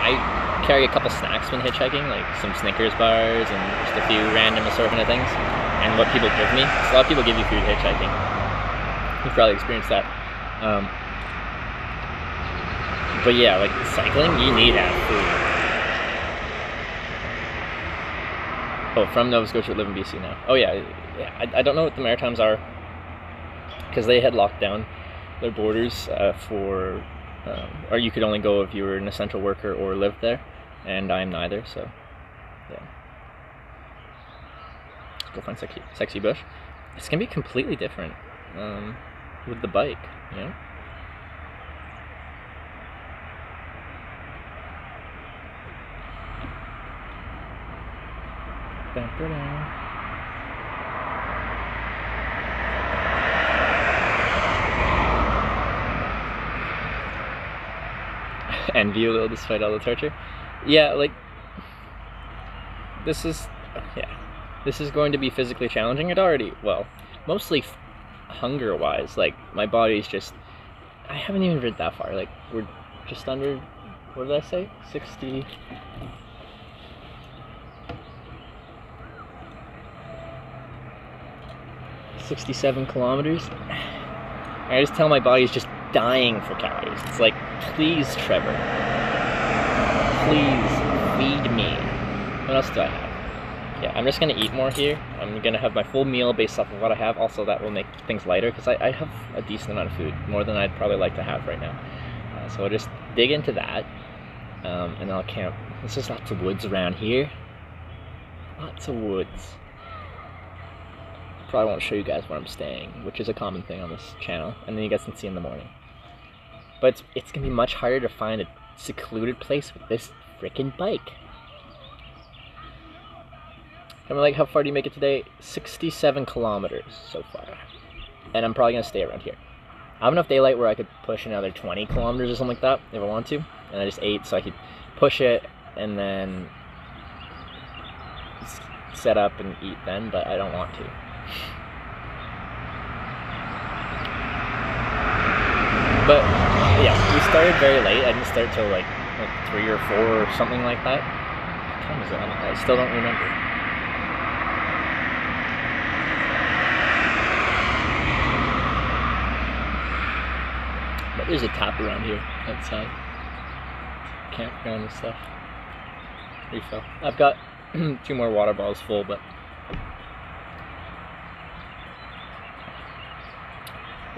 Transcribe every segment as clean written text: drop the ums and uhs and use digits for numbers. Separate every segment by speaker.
Speaker 1: I carry a couple snacks when hitchhiking, like some Snickers bars and just a few random assortment of things. And what people give me. So a lot of people give you food hitchhiking. You've probably experienced that. But yeah, like cycling, you need to have food. Oh, from Nova Scotia, live in BC now. Oh yeah. I don't know what the Maritimes are, because they had locked down their borders or you could only go if you were an essential worker or lived there, and I'm neither, so yeah. Let's go find sexy bush. It's gonna be completely different with the bike, you know? Envy a little despite all the torture. Yeah, like this is going to be physically challenging. It already, well, mostly hunger wise, like my body's just, I haven't even ridden that far. Like we're just under, what did I say, 67 kilometers. I just tell my body's just dying for calories. It's like, please, Trevor, please feed me. What else do I have? Yeah, I'm just gonna eat more here. I'm gonna have my full meal based off of what I have. Also, that will make things lighter because I have a decent amount of food, more than I'd probably like to have right now. So I'll just dig into that, and I'll camp. There's just lots of woods around here. Lots of woods. Probably won't show you guys where I'm staying, which is a common thing on this channel, and then you guys can see in the morning. But it's gonna be much harder to find a secluded place with this freaking bike. I'm like, how far do you make it today? 67 kilometers so far. And I'm probably gonna stay around here. I have enough daylight where I could push another 20 kilometers or something like that if I want to. And I just ate so I could push it and then set up and eat then, but I don't want to. But yeah, we started very late. I didn't start till like 3 or 4 or something like that. What time is it? I still don't remember. But there's a tap around here outside. Campground and stuff. Refill. I've got 2 more water bottles full, but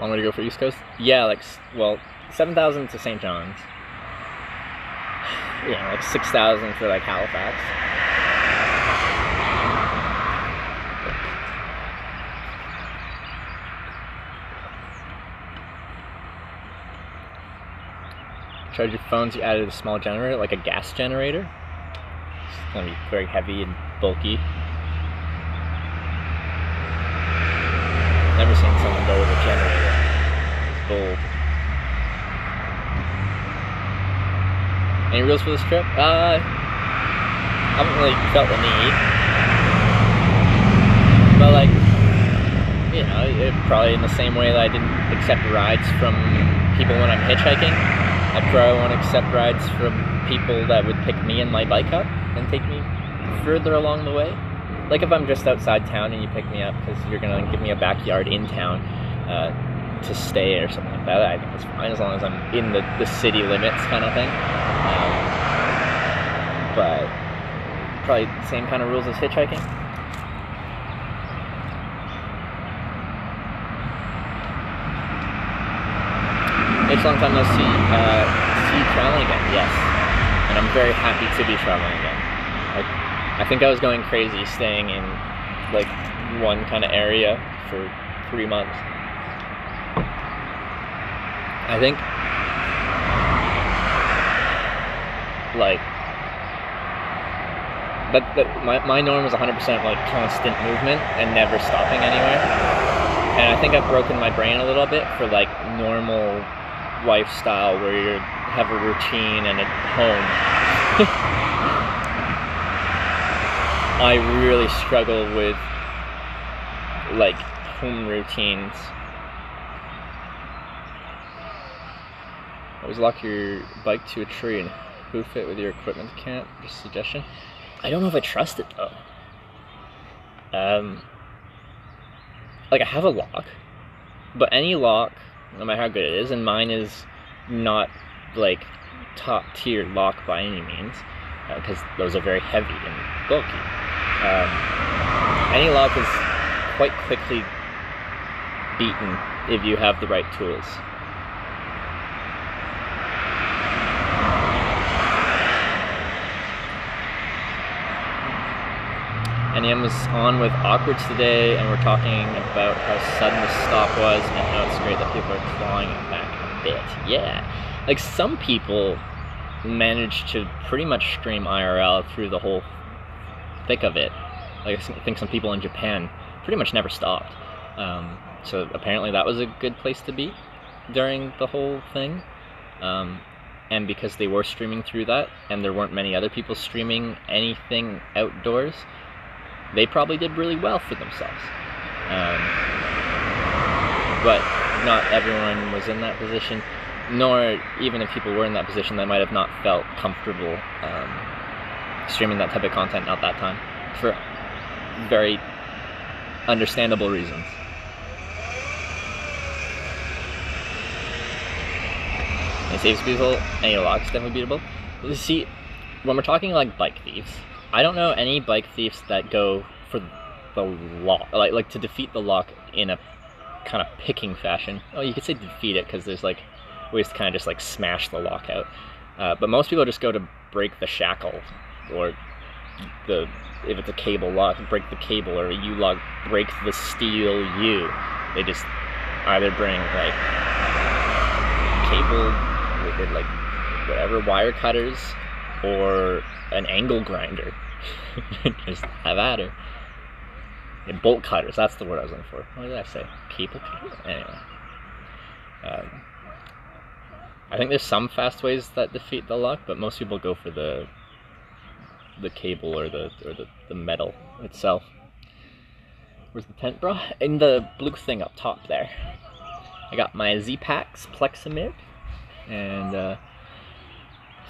Speaker 1: long way to go for East Coast? Yeah, like, well, 7,000 to St. John's. Yeah, like 6,000 for like Halifax. Charge your phones, you added a small generator, like a gas generator. It's gonna be very heavy and bulky. Never seen someone go with a generator. It's bold. Any rules for this trip? I haven't really felt the need. But like, you know, probably in the same way that I didn't accept rides from people when I'm hitchhiking, I probably won't accept rides from people that would pick me and my bike up and take me further along the way. Like if I'm just outside town and you pick me up because you're gonna give me a backyard in town to stay or something like that, I think it's fine as long as I'm in the city limits kind of thing. But probably the same kind of rules as hitchhiking. It's a long time no see traveling again, yes. And I'm very happy to be traveling again. I think I was going crazy staying in like one kind of area for 3 months. I think like my norm was 100% like constant movement and never stopping anywhere. And I think I've broken my brain a little bit for like normal lifestyle where you have a routine and a home. I really struggle with like home routines. Always lock your bike to a tree and spoof it with your equipment account. Just a suggestion. I don't know if I trust it though. Like I have a lock, but any lock, no matter how good it is, and mine is not like top tier lock by any means, because those are very heavy and bulky. Any lock is quite quickly beaten if you have the right tools. NEM was on with Awkwards today, and we're talking about how sudden the stop was and how it's great that people are clawing it back a bit. Yeah, like some people managed to pretty much stream IRL through the whole thick of it. Like I think some people in Japan pretty much never stopped. So apparently that was a good place to be during the whole thing. And because they were streaming through that, and there weren't many other people streaming anything outdoors, they probably did really well for themselves. But not everyone was in that position, nor even if people were in that position, they might have not felt comfortable streaming that type of content at that time, for very understandable reasons. Any saves beatable? Any locks definitely beatable? See, when we're talking like bike thieves, I don't know any bike thieves that go for the lock, like to defeat the lock in a kind of picking fashion. Oh, you could say defeat it because there's like ways to kind of just like smash the lock out. But most people just go to break the shackle, or if it's a cable lock, break the cable, or a U-lock, break the steel U. They just either bring like cable, or like whatever, wire cutters, or an angle grinder. Just have at her. And bolt cutters, that's the word I was looking for. What did I say? Cable cutter? Anyway. I think there's some fast ways that defeat the lock, but most people go for the cable or the metal itself. Where's the tent, bro? In the blue thing up top there. I got my Z-Packs Plexamid and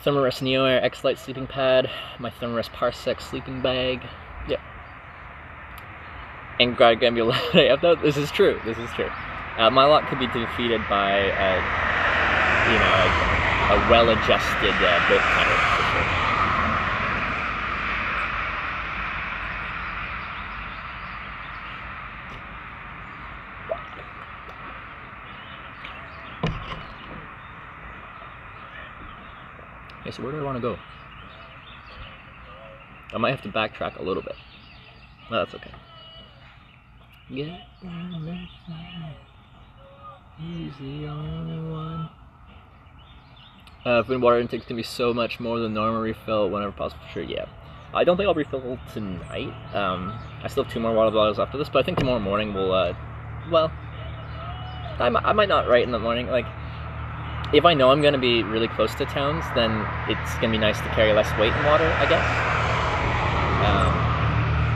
Speaker 1: Thermarest Neo Air X-Lite sleeping pad, my Thermarest Parsec sleeping bag. Yep. And Gambulate. This is true. This is true. My lock could be defeated by a well-adjusted bolt cutter for sure. Okay, so where do I want to go? I might have to backtrack a little bit. No, that's okay. Yeah, he's the only one. Food and water intake can be so much more than normal refill whenever possible. Sure, yeah. I don't think I'll refill tonight. I still have 2 more water bottles after this, but I think tomorrow morning we'll, well, I might not right in the morning. Like, if I know I'm going to be really close to towns, then it's going to be nice to carry less weight in water, I guess.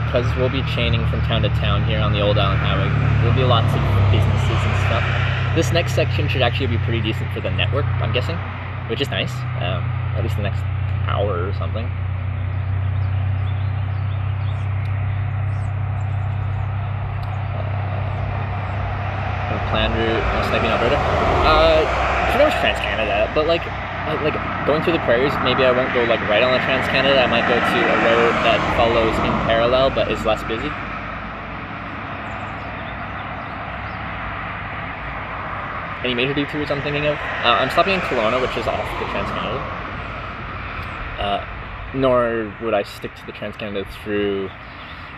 Speaker 1: Because we'll be chaining from town to town here on the Old Island Highway. There'll be lots of businesses and stuff. This next section should actually be pretty decent for the network, I'm guessing, which is nice. At least the next hour or something. Planned route, no sniping Alberta. Pretty much Trans-Canada, but like going through the prairies, maybe I won't go like right on the Trans-Canada. I might go to a road that follows in parallel but is less busy. Any major detours I'm thinking of? I'm stopping in Kelowna, which is off the Trans-Canada. Nor would I stick to the Trans-Canada through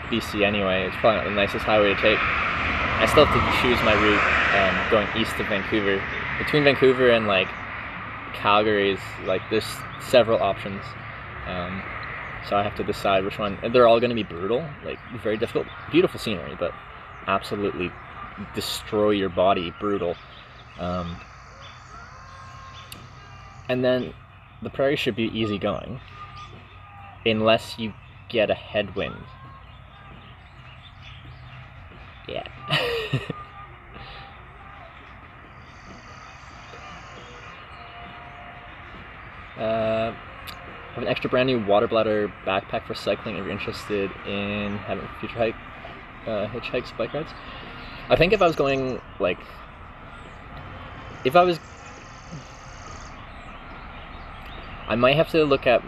Speaker 1: BC anyway. It's probably not the nicest highway to take. I still have to choose my route going east of Vancouver. Between Vancouver and like Calgary is like there's several options, so I have to decide which one. And they're all going to be brutal, like very difficult. Beautiful scenery, but absolutely destroy your body, brutal. And then the prairie should be easy going, unless you get a headwind. Yeah. have an extra brand new water bladder backpack for cycling if you're interested in having future hitchhikes, bike rides. I think if I was going, like, I might have to look at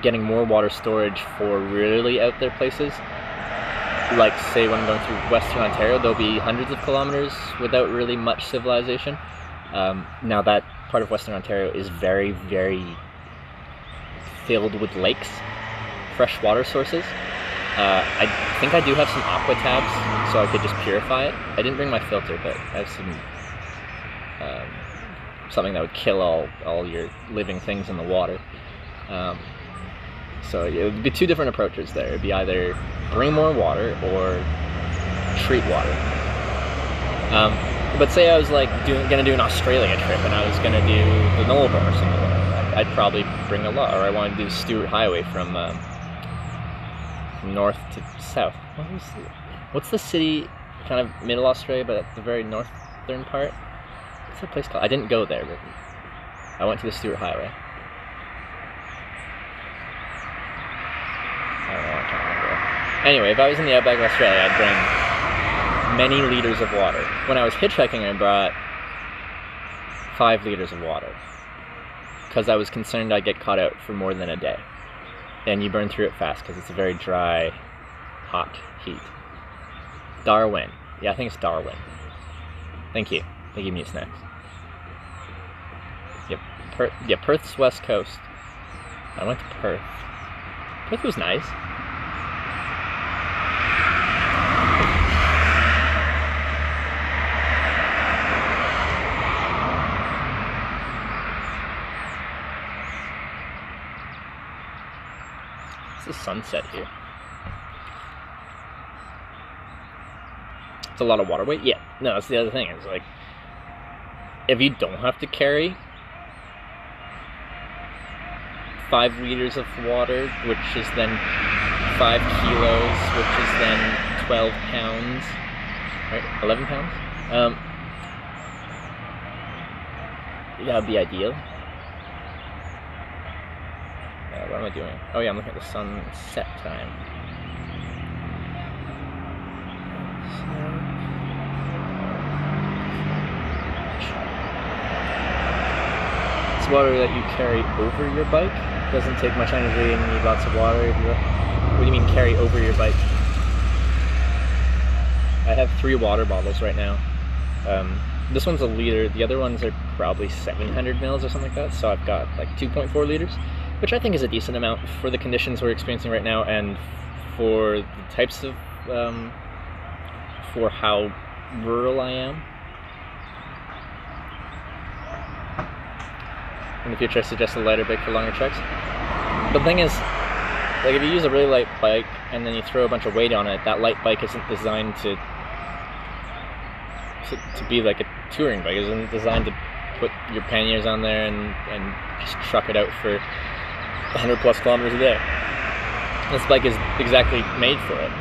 Speaker 1: getting more water storage for really out there places. Like, say, when I'm going through Western Ontario, there'll be hundreds of kilometers without really much civilization. Now, that part of Western Ontario is very, very filled with lakes, fresh water sources. I think I do have some aqua tabs, so I could just purify it. I didn't bring my filter, but I have some something that would kill all your living things in the water. So it would be two different approaches there. It'd be either bring more water or treat water. But say I was like gonna do an Australia trip and I was gonna do the Nulliver or something like that, I'd probably bring a lot. Or I wanted to do Stewart Highway from north to south. What's the city, kind of middle Australia, but at the very northern part? What's that place called? I didn't go there, but I went to the Stewart Highway. I don't know, I can't remember. Anyway, if I was in the outback of Australia, I'd bring many liters of water. When I was hitchhiking, I brought 5 liters of water because I was concerned I'd get caught out for more than a day. And you burn through it fast because it's a very dry, hot heat. Darwin. Yeah, I think it's Darwin. Thank you. They gave me snacks. Yep. Perth's west coast. I went to Perth. Perth was nice. It's the sunset here. It's a lot of water weight. Yeah, no, that's the other thing. It's like, if you don't have to carry 5 liters of water, which is then 5 kilos, which is then 12 pounds, right? 11 pounds? That would be ideal. What am I doing? Oh yeah, I'm looking at the sunset time. It's water that you carry over your bike. Doesn't take much energy and you need lots of water. What do you mean carry over your bike? I have 3 water bottles right now. This one's a liter. The other ones are probably 700 mils or something like that. So I've got like 2.4 liters. Which I think is a decent amount for the conditions we're experiencing right now and for the types of, for how rural I am. In the future I suggest a lighter bike for longer treks. But the thing is, like if you use a really light bike and then you throw a bunch of weight on it, that light bike isn't designed to be like a touring bike. It isn't designed to put your panniers on there and just truck it out for 100+ kilometers a day. This bike is exactly made for it.